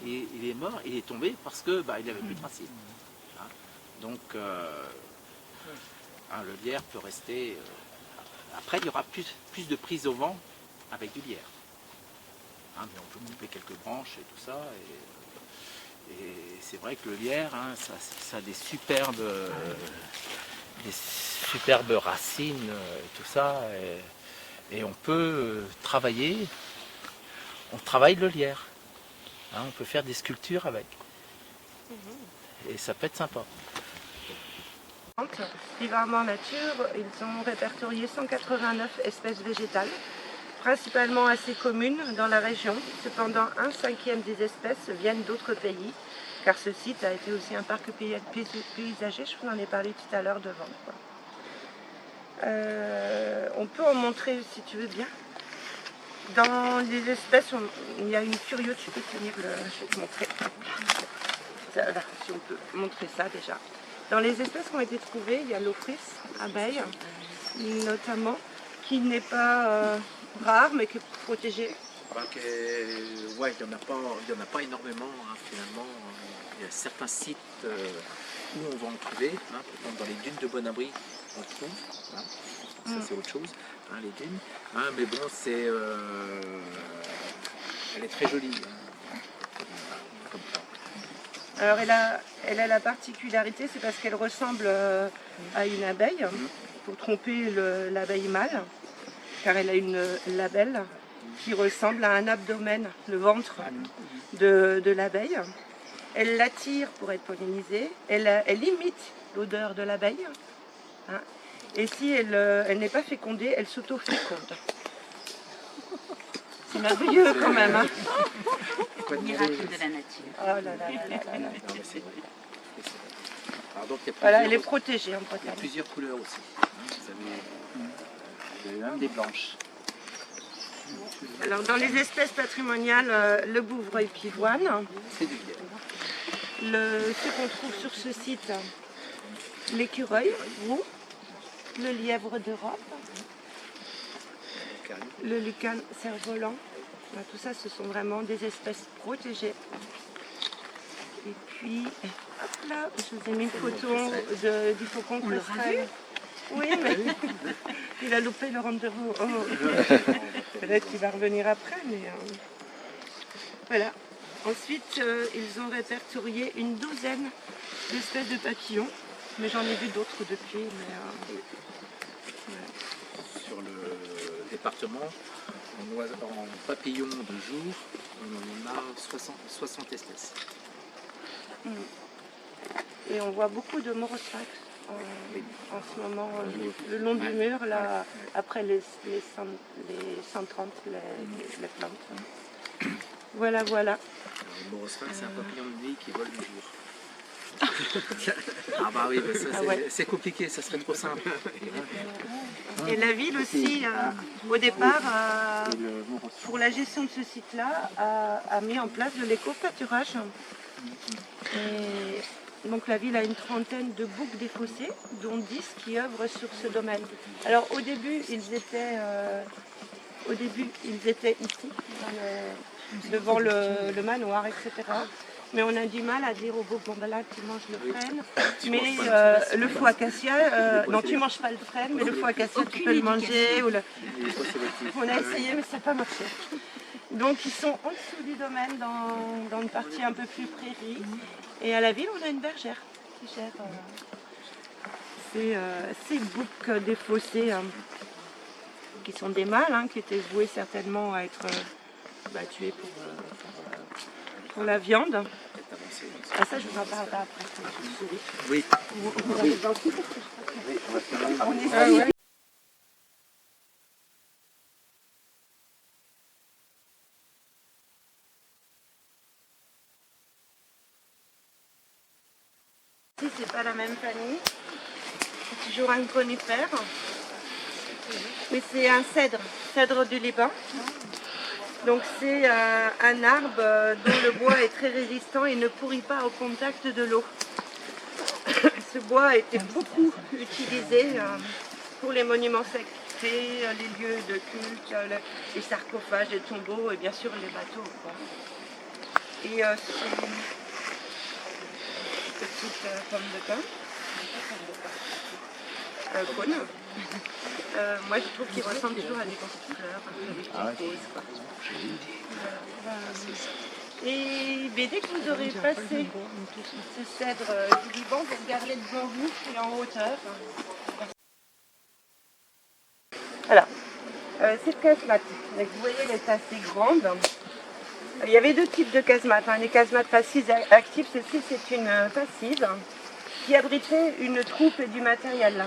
Et il est mort, il est tombé parce que il n'avait plus de racines. Hein. Donc, le lierre peut rester... après, il y aura plus de prise au vent avec du lierre. Hein, mais on peut couper quelques branches et tout ça. Et c'est vrai que le lierre, hein, ça a des superbes racines, tout ça. Et on peut travailler, on travaille le lierre. Hein, on peut faire des sculptures avec. Et ça peut être sympa. Vivement Nature, ils ont répertorié 189 espèces végétales, principalement assez communes dans la région. Cependant, 1/5 des espèces viennent d'autres pays, car ce site a été aussi un parc paysager, je vous en ai parlé tout à l'heure devant. On peut en montrer si tu veux bien. Dans les espèces, il y a une curieuse, tu peux tenir le... Je vais te montrer. Là, si on peut montrer ça déjà. Dans les espèces qui ont été trouvées, il y a l'ophrys, abeille, notamment, qui n'est pas rare, mais qui est protégée. Ouais, il n'y en a pas énormément, hein, finalement. Il y a certains sites où on va en trouver. Hein, par exemple, dans les dunes de Bon-Abri, on trouve. Hein, ça, c'est autre chose, hein, les dunes. Hein, mais bon, elle est très jolie. Hein. Alors elle a la particularité, c'est parce qu'elle ressemble à une abeille, pour tromper l'abeille mâle, car elle a une labelle qui ressemble à un abdomen, le ventre de l'abeille. Elle l'attire pour être pollinisée, elle imite l'odeur de l'abeille, hein, et si elle n'est pas fécondée, elle s'auto-féconde. C'est merveilleux quand même. Hein. Miracle de la nature. Oh là là là là là. Alors, donc, Voilà, elle est protégée en Bretagne. Il y a plusieurs couleurs aussi. Hein, vous avez même des blanches. Alors dans les espèces patrimoniales, le bouvreuil pivoine. C'est du lierre. Ce qu'on trouve sur ce site, l'écureuil roux, le lièvre d'Europe, le lucan cerf-volant. Tout ça, ce sont vraiment des espèces protégées. Et puis, hop là, je vous ai mis une photo du faucon crestral. Oui, mais il a loupé le rendez-vous. Oh. Peut-être qu'il va revenir après, mais voilà. Ensuite, ils ont répertorié une douzaine d'espèces de papillons, mais j'en ai vu d'autres depuis. Mais, voilà. Sur le département, en papillons de jour, on en a 60 espèces. Et on voit beaucoup de morosphax en ce moment, le long du mur, là, après les 130, les plantes. Voilà, voilà. Le morosphax, c'est un papillon de nuit qui vole le jour. Ah bah oui, mais ça, c'est compliqué, ça serait trop simple. Et la ville aussi, au départ, pour la gestion de ce site-là, a mis en place de l'éco-pâturage. Et donc la ville a une trentaine de boucs défaussés, dont 10 qui œuvrent sur ce domaine. Alors au début, ils étaient ici, devant le manoir, etc. Mais on a du mal à dire aux boucs, bon ben là tu manges le frêne, mais le faux acacia, non tu manges pas le frêne, mais le faux acacia tu peux le manger. On a essayé mais ça n'a pas marché. Donc ils sont en dessous du domaine, dans une partie un peu plus prairie. Et à la ville on a une bergère qui gère ces boucs défaussés, qui sont des mâles, qui étaient voués certainement à être tués pour la viande. Ah ça je vous en parlerai après. Oui. Ici c'est pas la même famille, c'est toujours un conifère, mais c'est un cèdre du Liban. Donc c'est un arbre dont le bois est très résistant et ne pourrit pas au contact de l'eau. Ce bois a été beaucoup utilisé pour les monuments secs. abriter les lieux de culte, les sarcophages, les tombeaux et bien sûr les bateaux, quoi. Et c'est une petite pomme de pin, un cône. Moi je trouve qu'il ressemble toujours à des petites fleurs, avec des roses, quoi. Et dès que vous aurez passé ce cèdre du Liban, vous regardez devant vous et en hauteur. Alors, cette casemate, vous voyez, elle est assez grande. Il y avait deux types de casemates, les casemates passives et actives. Celle-ci, c'est une passive qui abritait une troupe et du matériel.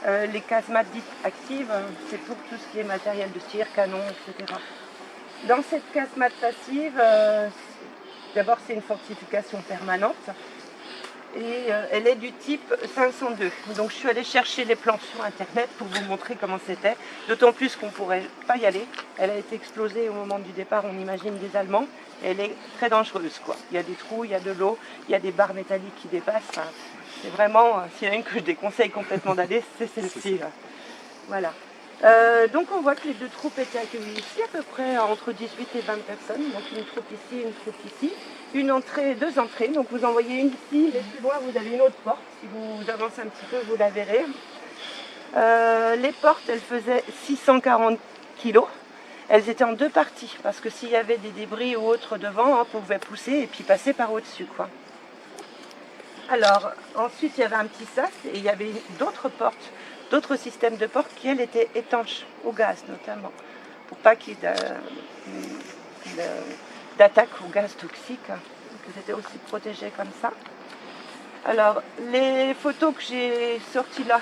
Les casemates dites actives, c'est pour tout ce qui est matériel de tir, canon, etc. Dans cette casemate passive, d'abord c'est une fortification permanente et elle est du type 502. Donc je suis allée chercher les plans sur internet pour vous montrer comment c'était, d'autant plus qu'on ne pourrait pas y aller. Elle a été explosée au moment du départ, on imagine, des Allemands. Et elle est très dangereuse, quoi. Il y a des trous, il y a de l'eau, il y a des barres métalliques qui dépassent. Enfin, c'est vraiment, s'il y en a une que je déconseille complètement d'aller, c'est celle-ci. Voilà. Donc on voit que les deux troupes étaient accueillies ici, à peu près entre 18 et 20 personnes. Donc une troupe ici et une troupe ici. Une entrée, deux entrées. Donc vous en voyez une ici, mais plus loin vous avez une autre porte. Si vous avancez un petit peu, vous la verrez. Les portes, elles faisaient 640 kilos. Elles étaient en deux parties, parce que s'il y avait des débris ou autres devant, on pouvait pousser et puis passer par au-dessus, quoi. Alors, ensuite, il y avait un petit sas et il y avait d'autres portes, d'autres systèmes de portes qui, elles, étaient étanches au gaz, notamment, pour pas qu'il y ait d'attaque au gaz toxique, que c'était aussi protégé comme ça. Alors, les photos que j'ai sorties là,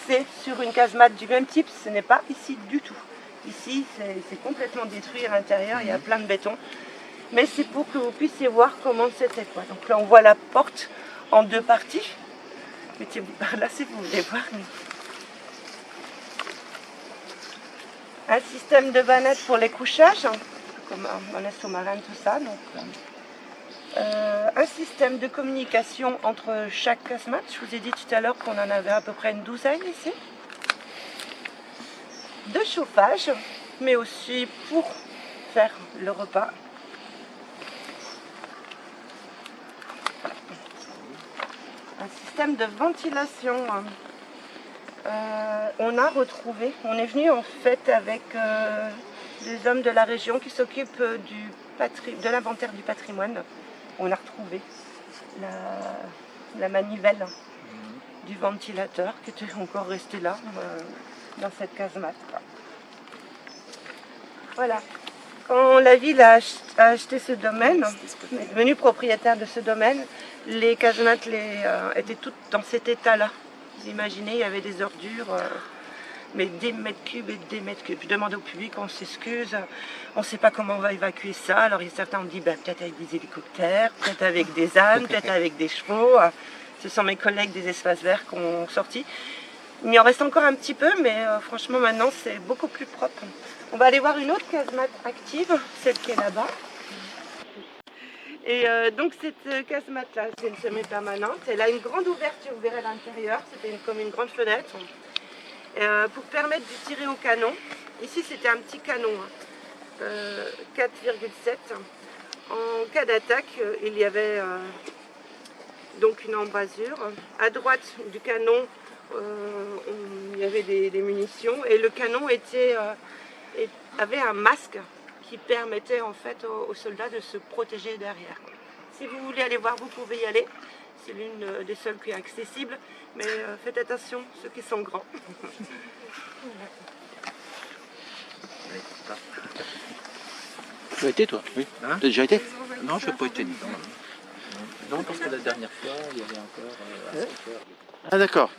c'est sur une casemate du même type, ce n'est pas ici du tout. Ici, c'est complètement détruit à l'intérieur, il y a plein de béton. Mais c'est pour que vous puissiez voir comment c'était, quoi. Donc là, on voit la porte en deux parties. Mettez-vous par là si vous voulez voir. Un système de vannettes pour les couchages, comme on est sous-marin, tout ça. Donc, un système de communication entre chaque casemate. Je vous ai dit tout à l'heure qu'on en avait à peu près une douzaine ici. De chauffage, mais aussi pour faire le repas. Un système de ventilation. On a retrouvé, on est venu en fait avec des hommes de la région qui s'occupent de l'inventaire du patrimoine. On a retrouvé la manivelle du ventilateur qui était encore restée là, dans cette casemate. Voilà. Quand la ville a acheté ce domaine, est devenue propriétaire de ce domaine, les casemates étaient toutes dans cet état-là. Vous imaginez, il y avait des ordures, mais des mètres cubes et des mètres cubes. Je demande au public, on s'excuse, on ne sait pas comment on va évacuer ça. Alors certains ont dit peut-être avec des hélicoptères, peut-être avec des ânes, peut-être avec des chevaux. Ce sont mes collègues des espaces verts qui ont sorti. Il en reste encore un petit peu, mais franchement maintenant c'est beaucoup plus propre. On va aller voir une autre casemate active, celle qui est là-bas. Et donc cette casemate-là, c'est une semi-permanente. Elle a une grande ouverture, vous verrez à l'intérieur, c'était comme une grande fenêtre, pour permettre de tirer au canon. Ici c'était un petit canon, 4,7. En cas d'attaque, il y avait donc une embrasure. À droite du canon, il y avait des munitions et le canon avait un masque qui permettait en fait aux soldats de se protéger derrière. Si vous voulez aller voir, vous pouvez y aller. C'est l'une des seules qui est accessible, mais faites attention, ceux qui sont grands. Tu as été toi? Oui. Hein? Tu as déjà été? Non, je n'ai pas été dedans. Non, parce que la dernière fois, il y avait encore un secteur. Ah d'accord.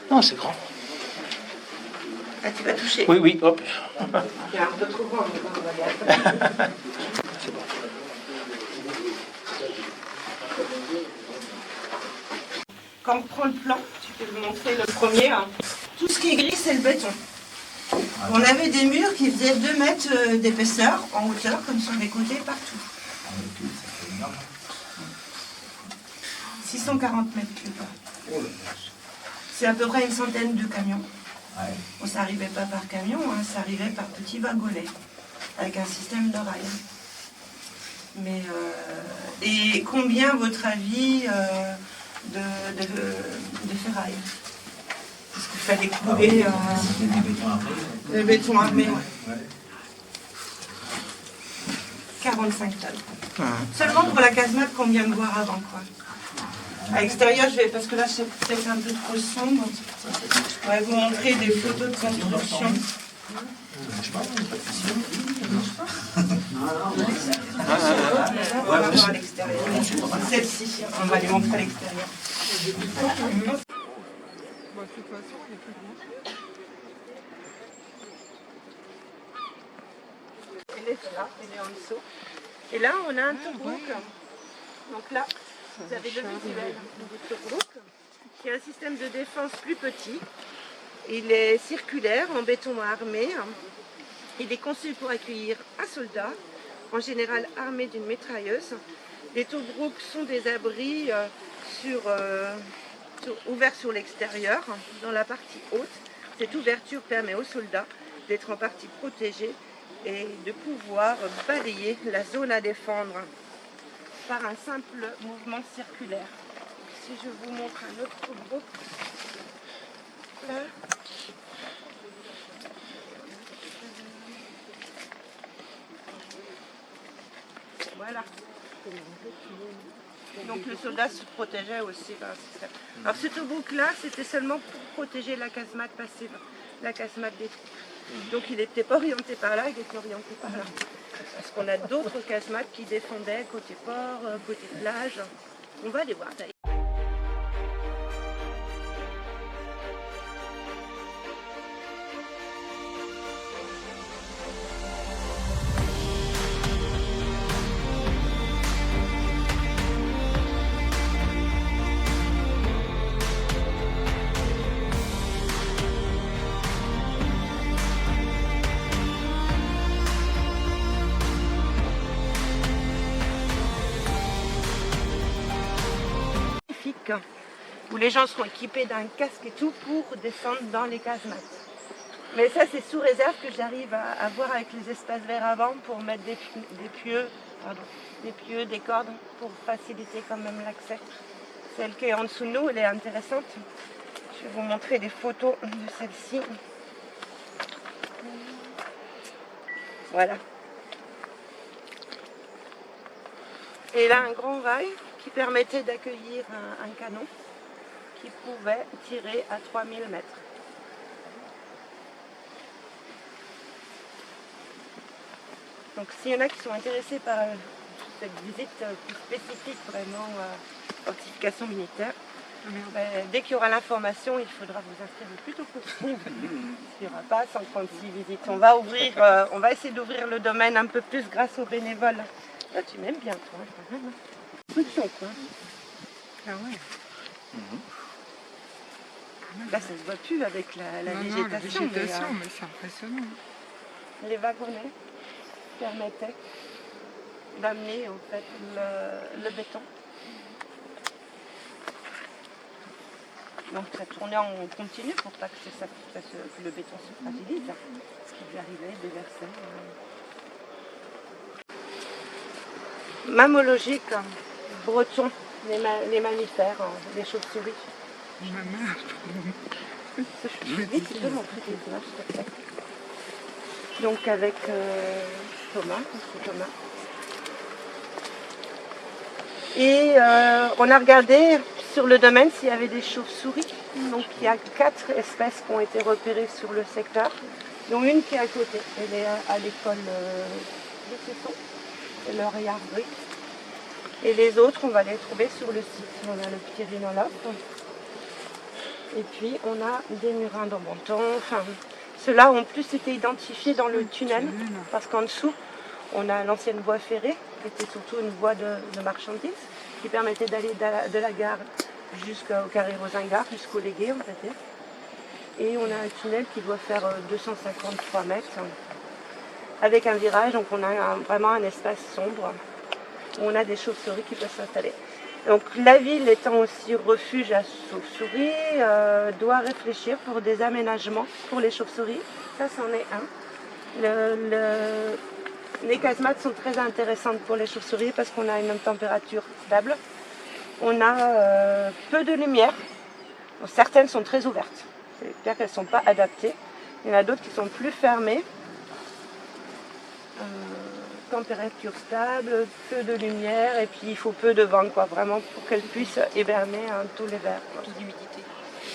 Non, c'est grand. Ah, tu vas toucher. Oui, oui, hop. Il y a un peu trop grand, mais bon, on va aller après. C'est bon. Quand on prend le plan, tu peux vous montrer le premier. Tout ce qui est gris, c'est le béton. On avait des murs qui faisaient 2 mètres d'épaisseur en hauteur, comme sur les côtés, partout. 640 mètres cubes. C'est à peu près une centaine de camions. Bon, ça n'arrivait pas par camion, hein, ça arrivait par petits wagonnets, avec un système de rails. Mais, et combien, à votre avis, de ferraille? Parce qu'il fallait couler le béton armé. 45 tonnes. Seulement pour la casemate qu'on vient de voir avant, quoi. À l'extérieur, parce que là c'est peut-être un peu trop sombre, je vais vous montrer des photos de construction. On va voir à l'extérieur. Celle-ci, on va les montrer à l'extérieur. Elle est là, elle est en dessous. Et là, on a un Tobruk. Donc là, vous avez le visuel du Tobruk, qui est un système de défense plus petit. Il est circulaire, en béton armé. Il est conçu pour accueillir un soldat, en général armé d'une mitrailleuse. Les Tobruk sont des abris ouverts sur l'extérieur, dans la partie haute. Cette ouverture permet aux soldats d'être en partie protégés et de pouvoir balayer la zone à défendre par un simple mouvement circulaire. Si je vous montre un autre Tobruk, là. Voilà. Donc le soldat se protégeait aussi par un système. Alors ce Tobruk-là, c'était seulement pour protéger la casemate passive, la casemate des troupes. Donc il n'était pas orienté par là, il était orienté par là. Parce qu'on a d'autres casemates qui défendaient côté port, côté plage. On va les voir d'ailleurs. Où les gens seront équipés d'un casque et tout pour descendre dans les casemates. Mais ça c'est sous réserve que j'arrive à voir avec les espaces verts avant pour mettre des pieux, des cordes pour faciliter quand même l'accès. Celle qui est en dessous de nous, elle est intéressante. Je vais vous montrer des photos de celle-ci. Voilà. Et là un grand rail qui permettait d'accueillir un canon qui pouvait tirer à 3000 mètres. Donc s'il y en a qui sont intéressés par cette visite plus spécifique, vraiment fortification militaire, dès qu'il y aura l'information, il faudra vous inscrire le plus tôt possible. Il n'y aura pas 136 visites. On va essayer d'ouvrir le domaine un peu plus grâce aux bénévoles. Là, tu m'aimes bien, toi, quand même. Production, quoi. Ah ouais. Là, ça se voit plus avec la végétation. Mais c'est impressionnant. Les wagonnets permettaient d'amener en fait le béton. Donc ça tournait en continu pour pas que le béton se fragilise. Ce qui lui arrivait, déversait. Mammologique, breton, les mammifères, les chauves-souris. Je vais vite, tu peux montrer des images, s'il te plaît. Donc avec Thomas, c'est Thomas. Et on a regardé sur le domaine s'il y avait des chauves-souris. Donc il y a 4 espèces qui ont été repérées sur le secteur, dont une qui est à côté. Elle est à l'école de Cesson. C'est leur yardbrick. Et les autres, on va les trouver sur le site. On a le petit rhinolophe. Et puis, on a des murins d'Ambanton. Enfin, ceux-là ont plus été identifiés dans le tunnel. Parce qu'en dessous, on a l'ancienne voie ferrée, qui était surtout une voie de marchandises, qui permettait d'aller de la gare jusqu'au carré Rosengart, jusqu'au Légué, on peut dire. et on a un tunnel qui doit faire 253 mètres avec un virage, donc on a vraiment un espace sombre où on a des chauves-souris qui peuvent s'installer. Donc la ville étant aussi refuge à chauves-souris, doit réfléchir pour des aménagements pour les chauves-souris. Ça, c'en est un. Les casemates sont très intéressantes pour les chauves-souris parce qu'on a une température stable. On a peu de lumière. Bon, certaines sont très ouvertes. C'est-à-dire qu'elles ne sont pas adaptées. Il y en a d'autres qui sont plus fermées. Température stable, peu de lumière et puis il faut peu de vent, quoi, vraiment pour qu'elles puissent hiberner un taux l'hiver. Le taux d'humidité.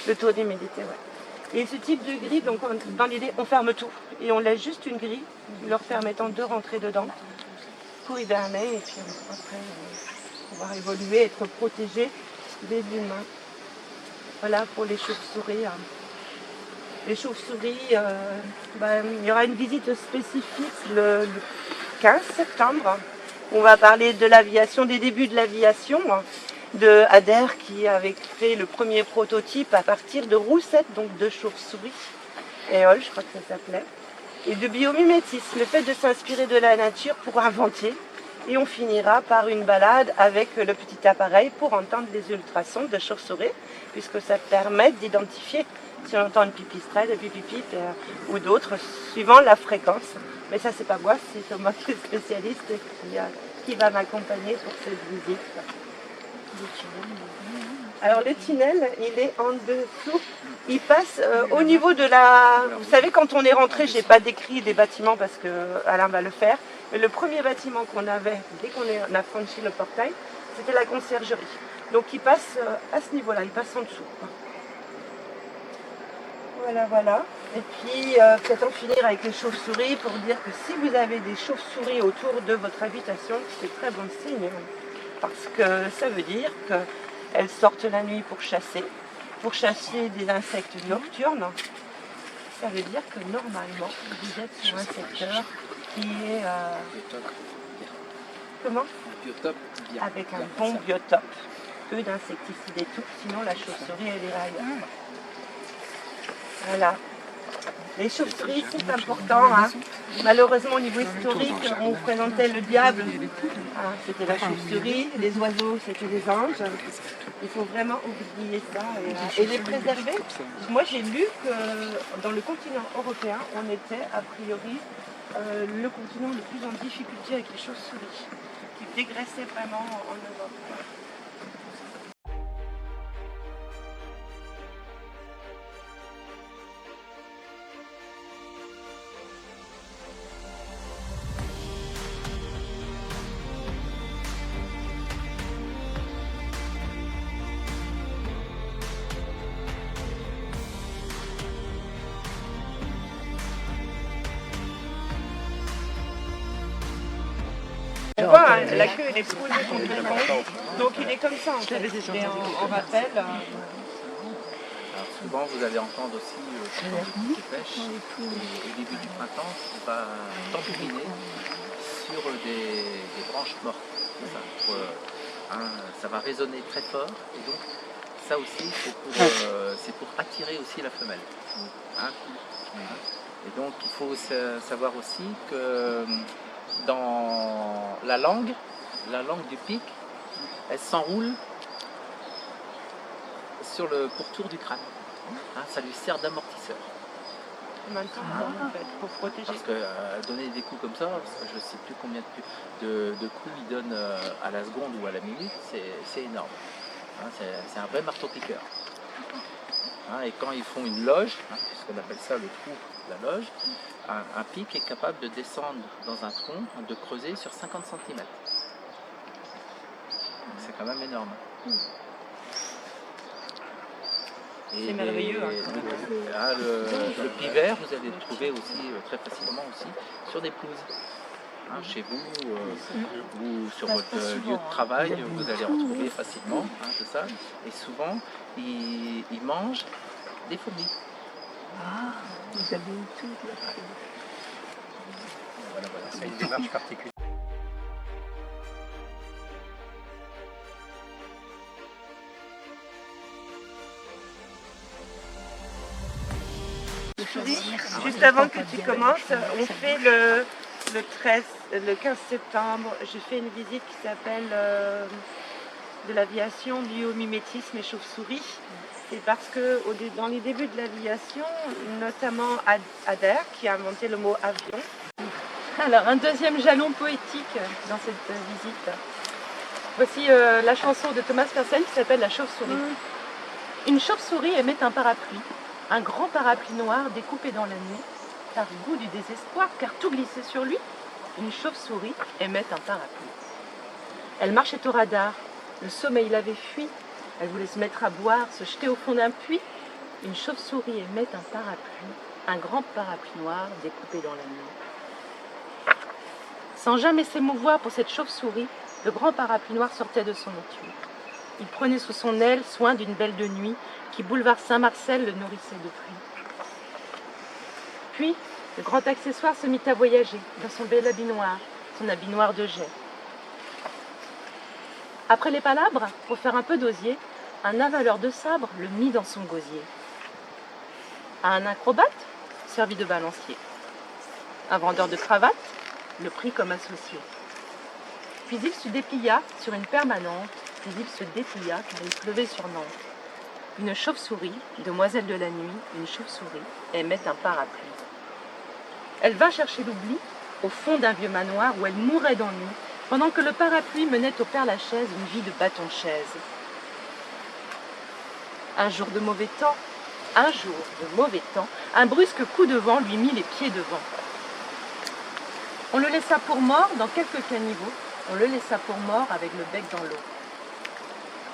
Le taux d'humidité, ouais. Et ce type de grille, donc dans l'idée, on ferme tout et on laisse juste une grille leur permettant de rentrer dedans pour hiberner et puis après pouvoir évoluer, être protégés des humains. Voilà pour les chauves-souris. Les chauves-souris, il y aura une visite spécifique le 15 septembre. On va parler de l'aviation, des débuts de l'aviation, de Adair qui avait créé le premier prototype à partir de roussettes, donc de chauves-souris, éole, je crois que ça s'appelait, et de biomimétisme, le fait de s'inspirer de la nature pour inventer. Et on finira par une balade avec le petit appareil pour entendre les ultrasons de chauves-souris, puisque ça permet d'identifier si on entend une pipistrelle, une pipipip ou d'autres, suivant la fréquence. Mais ça, c'est pas moi, c'est Thomas qui est spécialiste qui va m'accompagner pour cette visite. Alors le tunnel, il est en dessous. Il passe au niveau de la... Vous savez, quand on est rentré, je n'ai pas décrit les bâtiments parce que Alain va le faire. Mais le premier bâtiment qu'on avait, dès qu'on a franchi le portail, c'était la conciergerie. Donc il passe à ce niveau-là, il passe en dessous. Voilà, voilà. Et puis, peut-être en finir avec les chauves-souris pour dire que si vous avez des chauves-souris autour de votre habitation, c'est très bon signe. Parce que ça veut dire qu'elles sortent la nuit pour chasser des insectes nocturnes. Ça veut dire que normalement, vous êtes sur un secteur qui est... comment ? Avec un bon biotope. Peu d'insecticides et tout, sinon la chauve-souris, elle est ailleurs. Voilà. Les chauves-souris, c'est important. Hein. Malheureusement, au niveau historique, on présentait le diable. Hein, c'était la chauve-souris. Les oiseaux, c'était les anges. Il faut vraiment oublier ça et les préserver. Moi, j'ai lu que dans le continent européen, on était a priori le continent le plus en difficulté avec les chauves-souris, qui dégraissaient vraiment en Europe. On voit, hein, la queue elle est posée complètement, donc il est comme ça en fait, il est en rappel. Alors souvent vous allez entendre aussi quand on pêche, au début du printemps, on va tambouriner sur des branches mortes. Ça va résonner très fort et donc ça aussi c'est pour attirer aussi la femelle. Hein. Et donc il faut savoir aussi que dans la langue du pic, elle s'enroule sur le pourtour du crâne. Hein, ça lui sert d'amortisseur. En fait, pour protéger. Parce que donner des coups comme ça, je ne sais plus combien de coups il donne à la seconde ou à la minute, c'est énorme. Hein, c'est un vrai marteau-piqueur. Hein, et quand ils font une loge, hein, puisqu'on appelle ça le trou de la loge, un pic est capable de descendre dans un tronc, de creuser sur 50 cm. C'est quand même énorme. C'est merveilleux. Le pivert, vous allez le trouver aussi très facilement aussi sur des pelouses. Hein, chez vous ou sur votre lieu de travail, vous allez retrouver facilement de ça. Et souvent, ils mangent des fourmis. Ah, vous avez tout. Voilà, c'est une démarche particulière. chauve-souris, juste avant que tu commences, on fait le 15 septembre, je fais une visite qui s'appelle de l'aviation, biomimétisme et chauve-souris. C'est parce que dans les débuts de l'aviation, notamment Adair, qui a inventé le mot avion. Alors, un deuxième jalon poétique dans cette visite. Voici la chanson de Thomas Purcell qui s'appelle La chauve-souris. Une chauve-souris émet un parapluie, un grand parapluie noir découpé dans la nuit, par goût du désespoir, car tout glissait sur lui. Une chauve-souris émet un parapluie. Elle marchait au radar, le sommeil l'avait fui. Elle voulait se mettre à boire, se jeter au fond d'un puits. Une chauve-souris émet un parapluie, un grand parapluie noir découpé dans la nuit. Sans jamais s'émouvoir pour cette chauve-souris, le grand parapluie noir sortait de son étui. Il prenait sous son aile soin d'une belle de nuit qui, boulevard Saint-Marcel, le nourrissait de pluie. Puis, le grand accessoire se mit à voyager dans son bel habit noir, son habit noir de jet. Après les palabres, pour faire un peu d'osier, un avaleur de sabre le mit dans son gosier. À un acrobate, servi de balancier. Un vendeur de cravates le prit comme associé. Puis il se déplia sur une permanente, puis il se déplia car il pleuvait sur Nantes. Une chauve-souris, demoiselle de la nuit, une chauve-souris, aimait un parapluie. Elle vint chercher l'oubli au fond d'un vieux manoir où elle mourait d'ennui, pendant que le parapluie menait au Père-Lachaise une vie de bâton-chaise. Un jour de mauvais temps, un brusque coup de vent lui mit les pieds devant. On le laissa pour mort dans quelques caniveaux, on le laissa pour mort avec le bec dans l'eau.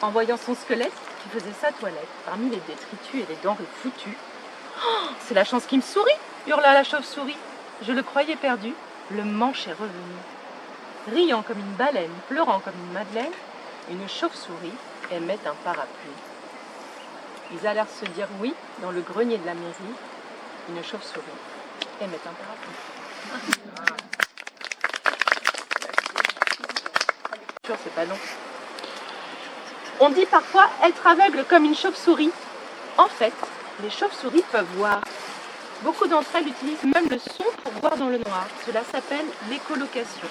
En voyant son squelette qui faisait sa toilette parmi les détritus et les denrées foutues, « Oh, c'est la chance qui me sourit !» hurla la chauve-souris. Je le croyais perdu, le manche est revenu. Riant comme une baleine, pleurant comme une madeleine, une chauve-souris aimait un parapluie. Ils allèrent se dire oui dans le grenier de la mairie. Une chauve-souris aimait un parapluie. C'est pas long. On dit parfois être aveugle comme une chauve-souris. En fait, les chauves-souris peuvent voir. Beaucoup d'entre elles utilisent même le son pour voir dans le noir. Cela s'appelle l'écholocation.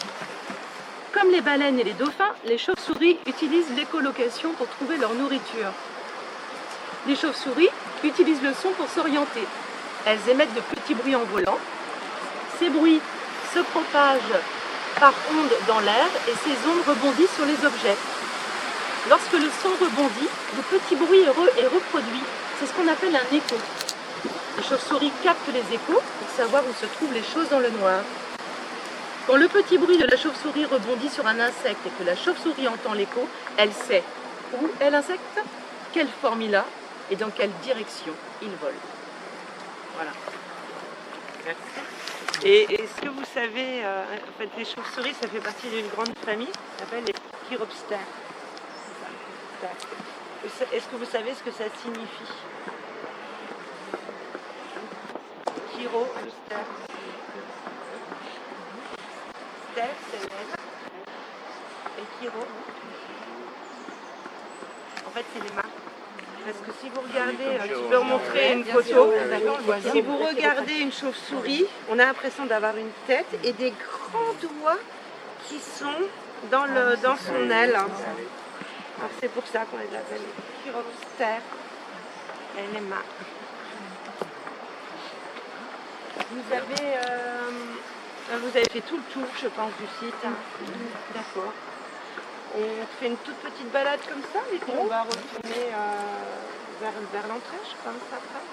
Comme les baleines et les dauphins, les chauves-souris utilisent l'écholocation pour trouver leur nourriture. Les chauves-souris utilisent le son pour s'orienter. Elles émettent de petits bruits en volant. Ces bruits se propagent par ondes dans l'air et ces ondes rebondissent sur les objets. Lorsque le son rebondit, le petit bruit est reproduit. C'est ce qu'on appelle un écho. Les chauves-souris captent les échos pour savoir où se trouvent les choses dans le noir. Quand le petit bruit de la chauve-souris rebondit sur un insecte et que la chauve-souris entend l'écho, elle sait où est l'insecte, quelle forme il a et dans quelle direction il vole. Voilà. Merci. Et est-ce que vous savez, en fait, les chauves-souris, ça fait partie d'une grande famille qui s'appelle les Chiroptères. Est-ce que vous savez ce que ça signifie? Chiroptères. Stère, c'est l'aile. Et chiro, en fait, c'est les mains. Parce que si vous regardez, je peux remontrer une photo. Si vous regardez une chauve-souris, on a l'impression d'avoir une tête et des grands doigts qui sont dans son aile. Alors c'est pour ça qu'on les appelle les chiroptères et les mains. Vous avez fait tout le tour, je pense, du site. D'accord. On fait une toute petite balade comme ça et puis on va retourner vers l'entrée, je pense, après.